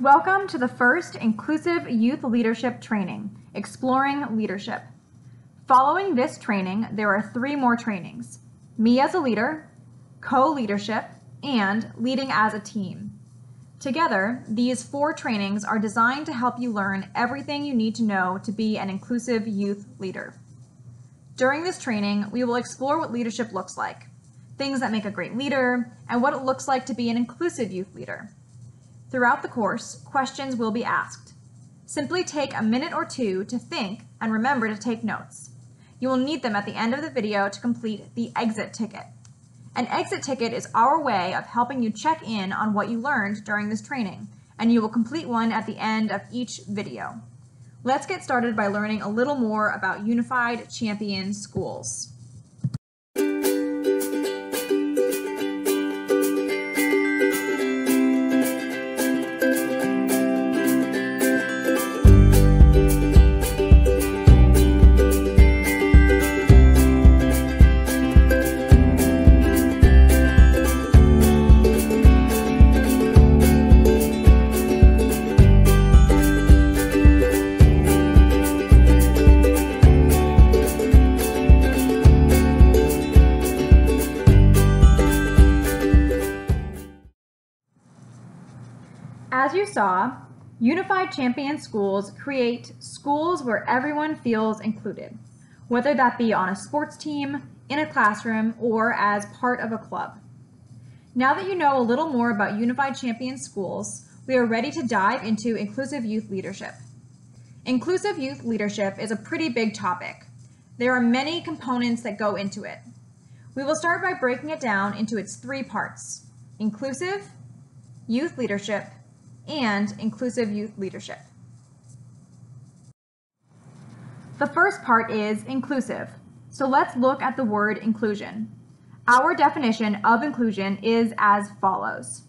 Welcome to the first Inclusive Youth Leadership Training, Exploring Leadership. Following this training, there are 3 more trainings: Me as a Leader, Co-Leadership, and Leading as a Team. Together, these 4 trainings are designed to help you learn everything you need to know to be an inclusive youth leader. During this training, we will explore what leadership looks like, things that make a great leader, and what it looks like to be an inclusive youth leader. Throughout the course, questions will be asked. Simply take a minute or 2 to think and remember to take notes. You will need them at the end of the video to complete the exit ticket. An exit ticket is our way of helping you check in on what you learned during this training, and you will complete one at the end of each video. Let's get started by learning a little more about Unified Champion Schools. As you saw, Unified Champion Schools create schools where everyone feels included, whether that be on a sports team, in a classroom, or as part of a club. Now that you know a little more about Unified Champion Schools, we are ready to dive into inclusive youth leadership. Inclusive youth leadership is a pretty big topic. There are many components that go into it. We will start by breaking it down into its 3 parts: inclusive, youth leadership, and inclusive youth leadership. The first part is inclusive. So let's look at the word inclusion. Our definition of inclusion is as follows: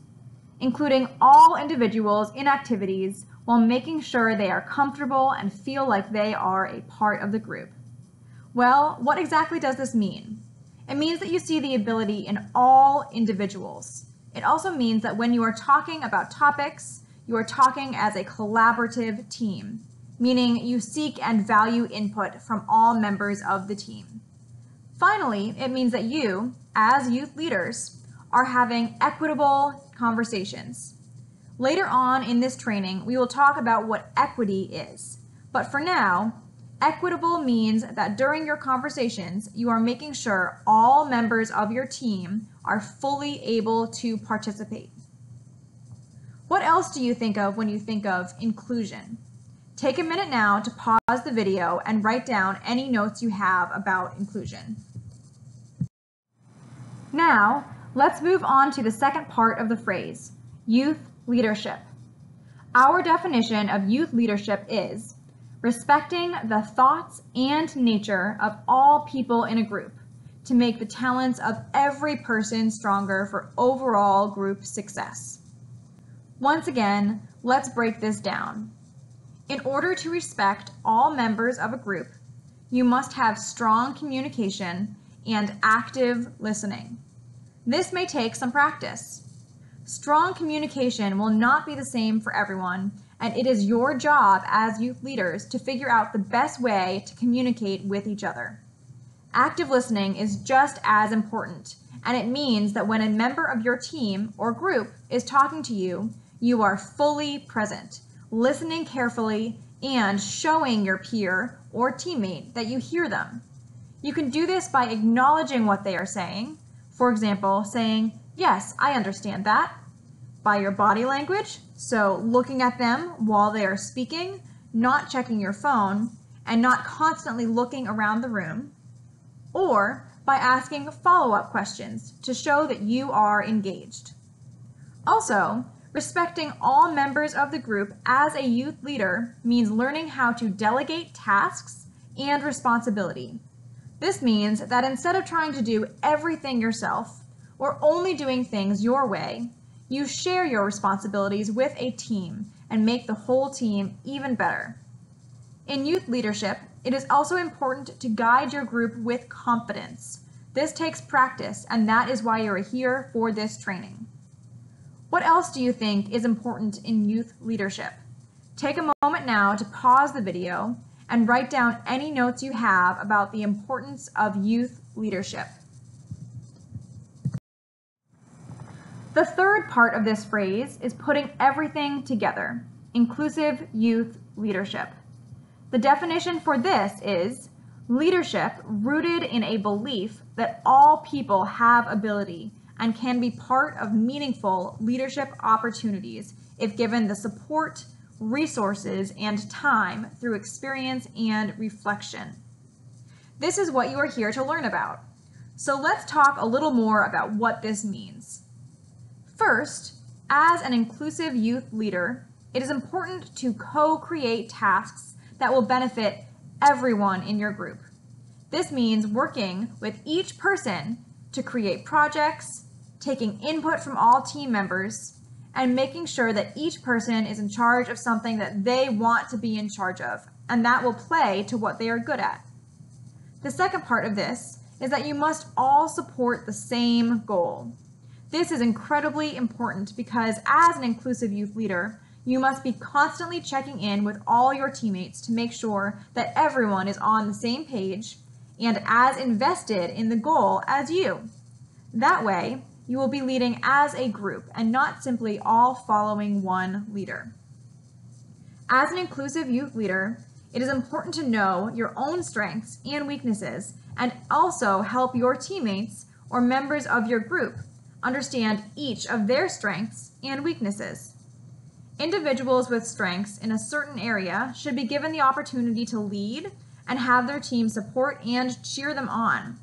including all individuals in activities while making sure they are comfortable and feel like they are a part of the group. Well, what exactly does this mean? It means that you see the ability in all individuals. It also means that when you are talking about topics, you are talking as a collaborative team, meaning you seek and value input from all members of the team. Finally, it means that you, as youth leaders, are having equitable conversations. Later on in this training, we will talk about what equity is. But for now, equitable means that during your conversations, you are making sure all members of your team are fully able to participate. What else do you think of when you think of inclusion? Take a minute now to pause the video and write down any notes you have about inclusion. Now, let's move on to the second part of the phrase, youth leadership. Our definition of youth leadership is respecting the thoughts and nature of all people in a group to make the talents of every person stronger for overall group success. Once again, let's break this down. In order to respect all members of a group, you must have strong communication and active listening. This may take some practice. Strong communication will not be the same for everyone, and it is your job as youth leaders to figure out the best way to communicate with each other. Active listening is just as important, and it means that when a member of your team or group is talking to you, you are fully present, listening carefully, and showing your peer or teammate that you hear them. You can do this by acknowledging what they are saying. For example, saying, "Yes, I understand that." By your body language, so looking at them while they are speaking, not checking your phone, and not constantly looking around the room. Or by asking follow-up questions to show that you are engaged. Also, respecting all members of the group as a youth leader means learning how to delegate tasks and responsibility. This means that instead of trying to do everything yourself or only doing things your way, you share your responsibilities with a team and make the whole team even better. In youth leadership, it is also important to guide your group with confidence. This takes practice, and that is why you are here for this training. What else do you think is important in youth leadership? Take a moment now to pause the video and write down any notes you have about the importance of youth leadership. The third part of this phrase is putting everything together, inclusive youth leadership. The definition for this is leadership rooted in a belief that all people have ability and can be part of meaningful leadership opportunities if given the support, resources, and time through experience and reflection. This is what you are here to learn about. So let's talk a little more about what this means. First, as an inclusive youth leader, it is important to co-create tasks that will benefit everyone in your group. This means working with each person to create projects, taking input from all team members, and making sure that each person is in charge of something that they want to be in charge of, and that will play to what they are good at. The second part of this is that you must all support the same goal. This is incredibly important because as an inclusive youth leader, you must be constantly checking in with all your teammates to make sure that everyone is on the same page and as invested in the goal as you. That way, you will be leading as a group and not simply all following one leader. As an inclusive youth leader, it is important to know your own strengths and weaknesses and also help your teammates or members of your group understand each of their strengths and weaknesses. Individuals with strengths in a certain area should be given the opportunity to lead and have their team support and cheer them on.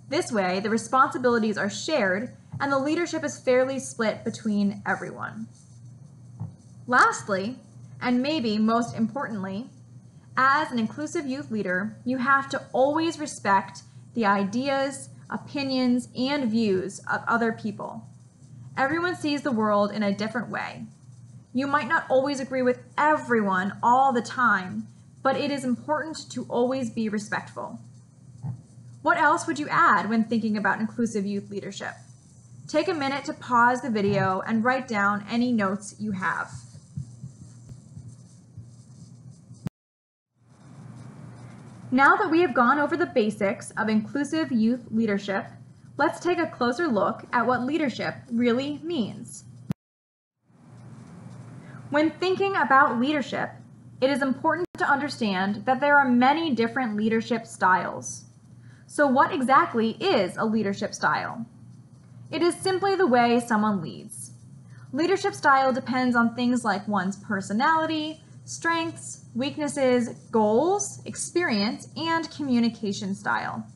This way, the responsibilities are shared and the leadership is fairly split between everyone. Lastly, and maybe most importantly, as an inclusive youth leader, you have to always respect the ideas, opinions, and views of other people. Everyone sees the world in a different way. You might not always agree with everyone all the time, but it is important to always be respectful. What else would you add when thinking about inclusive youth leadership? Take a minute to pause the video and write down any notes you have. Now that we have gone over the basics of inclusive youth leadership, let's take a closer look at what leadership really means. When thinking about leadership, it is important to understand that there are many different leadership styles. So what exactly is a leadership style? It is simply the way someone leads. Leadership style depends on things like one's personality, strengths, weaknesses, goals, experience, and communication style.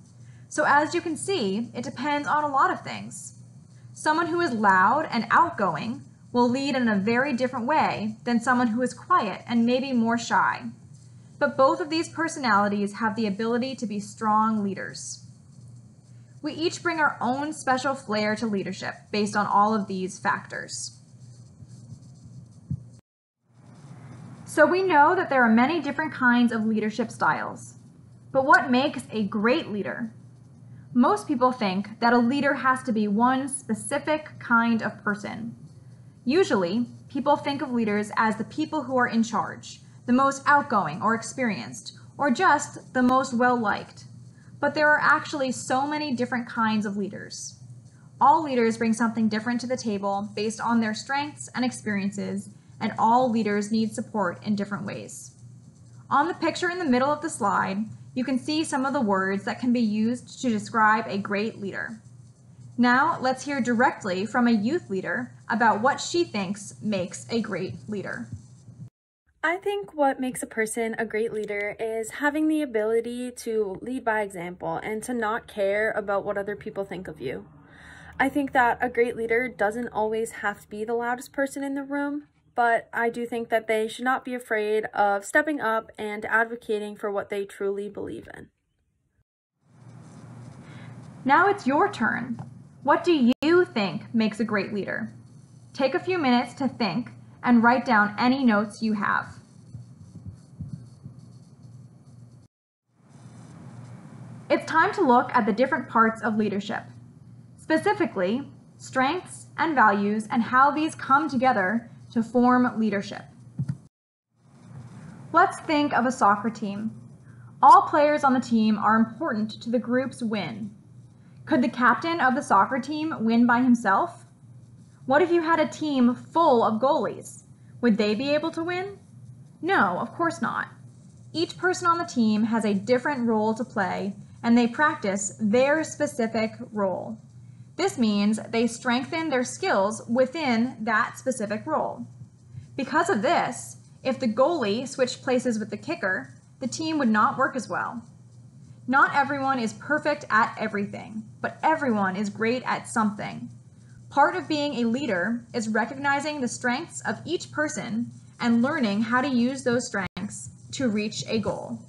So as you can see, it depends on a lot of things. Someone who is loud and outgoing will lead in a very different way than someone who is quiet and maybe more shy. But both of these personalities have the ability to be strong leaders. We each bring our own special flair to leadership based on all of these factors. So we know that there are many different kinds of leadership styles. But what makes a great leader? Most people think that a leader has to be one specific kind of person. Usually, people think of leaders as the people who are in charge, the most outgoing or experienced, or just the most well-liked. But there are actually so many different kinds of leaders. All leaders bring something different to the table based on their strengths and experiences, and all leaders need support in different ways. On the picture in the middle of the slide, you can see some of the words that can be used to describe a great leader. Now, let's hear directly from a youth leader about what she thinks makes a great leader. I think what makes a person a great leader is having the ability to lead by example and to not care about what other people think of you. I think that a great leader doesn't always have to be the loudest person in the room, but I do think that they should not be afraid of stepping up and advocating for what they truly believe in. Now it's your turn. What do you think makes a great leader? Take a few minutes to think and write down any notes you have. It's time to look at the different parts of leadership, specifically strengths and values and how these come together to form leadership. Let's think of a soccer team. All players on the team are important to the group's win. Could the captain of the soccer team win by himself? What if you had a team full of goalies? Would they be able to win? No, of course not. Each person on the team has a different role to play, and they practice their specific role. This means they strengthen their skills within that specific role. Because of this, if the goalie switched places with the kicker, the team would not work as well. Not everyone is perfect at everything, but everyone is great at something. Part of being a leader is recognizing the strengths of each person and learning how to use those strengths to reach a goal.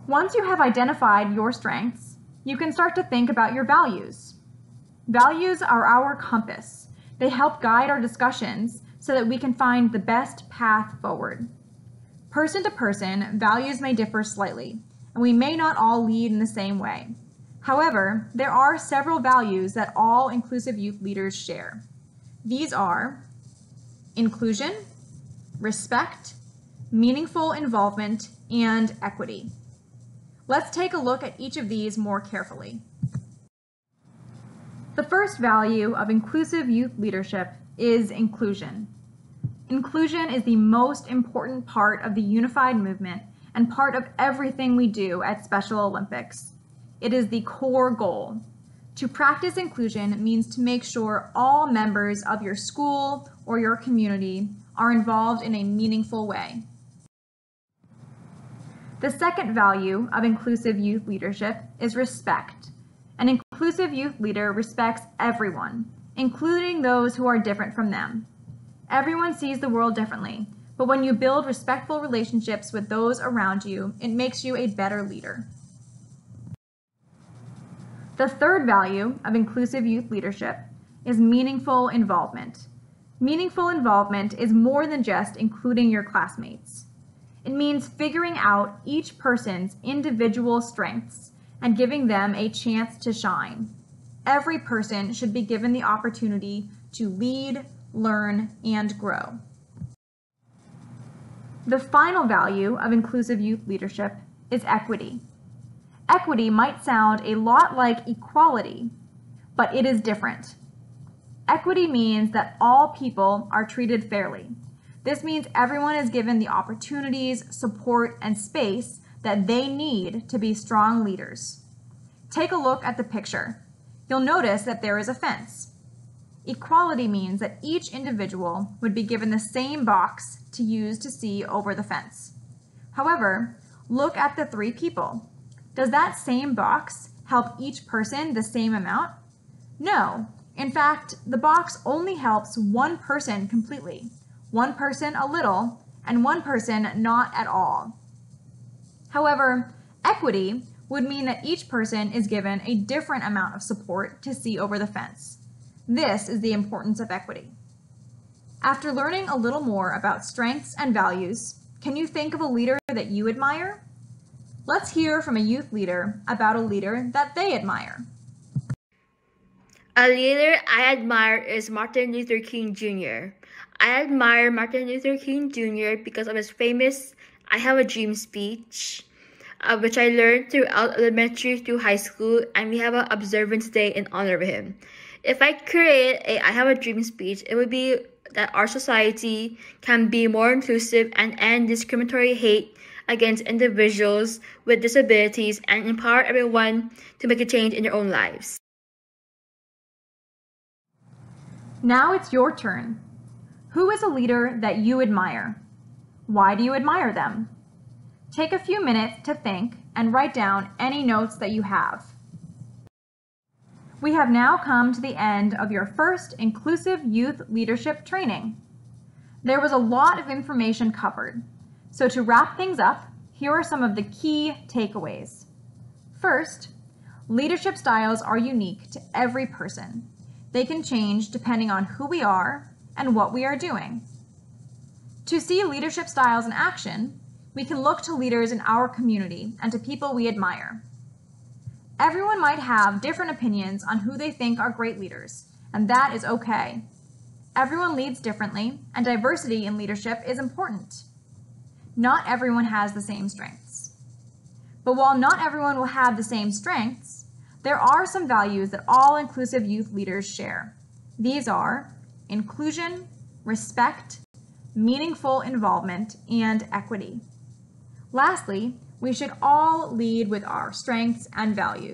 Once you have identified your strengths, you can start to think about your values. Values are our compass. They help guide our discussions so that we can find the best path forward. Person to person, values may differ slightly, and we may not all lead in the same way. However, there are several values that all inclusive youth leaders share. These are inclusion, respect, meaningful involvement, and equity. Let's take a look at each of these more carefully. The first value of inclusive youth leadership is inclusion. Inclusion is the most important part of the unified movement and part of everything we do at Special Olympics. It is the core goal. To practice inclusion means to make sure all members of your school or your community are involved in a meaningful way. The second value of inclusive youth leadership is respect. An inclusive youth leader respects everyone, including those who are different from them. Everyone sees the world differently, but when you build respectful relationships with those around you, it makes you a better leader. The third value of inclusive youth leadership is meaningful involvement. Meaningful involvement is more than just including your classmates. It means figuring out each person's individual strengths and giving them a chance to shine. Every person should be given the opportunity to lead, learn, and grow. The final value of inclusive youth leadership is equity. Equity might sound a lot like equality, but it is different. Equity means that all people are treated fairly. This means everyone is given the opportunities, support, and space that they need to be strong leaders. Take a look at the picture. You'll notice that there is a fence. Equality means that each individual would be given the same box to use to see over the fence. However, look at the three people. Does that same box help each person the same amount? No. In fact, the box only helps one person completely, one person a little, and one person not at all. However, equity would mean that each person is given a different amount of support to see over the fence. This is the importance of equity. After learning a little more about strengths and values, can you think of a leader that you admire? Let's hear from a youth leader about a leader that they admire. A leader I admire is Martin Luther King Jr. I admire Martin Luther King Jr. because of his famous I Have a Dream speech, which I learned throughout elementary through high school, and we have an observance day in honor of him. If I create a I Have a Dream speech, it would be that our society can be more inclusive and end discriminatory hate against individuals with disabilities and empower everyone to make a change in their own lives. Now it's your turn. Who is a leader that you admire? Why do you admire them? Take a few minutes to think and write down any notes that you have. We have now come to the end of your first inclusive youth leadership training. There was a lot of information covered, so to wrap things up, here are some of the key takeaways. First, leadership styles are unique to every person. They can change depending on who we are and what we are doing. To see leadership styles in action, we can look to leaders in our community and to people we admire. Everyone might have different opinions on who they think are great leaders, and that is okay. Everyone leads differently, and diversity in leadership is important. Not everyone has the same strengths. But while not everyone will have the same strengths, there are some values that all inclusive youth leaders share. These are inclusion, respect, meaningful involvement, and equity. Lastly, we should all lead with our strengths and values.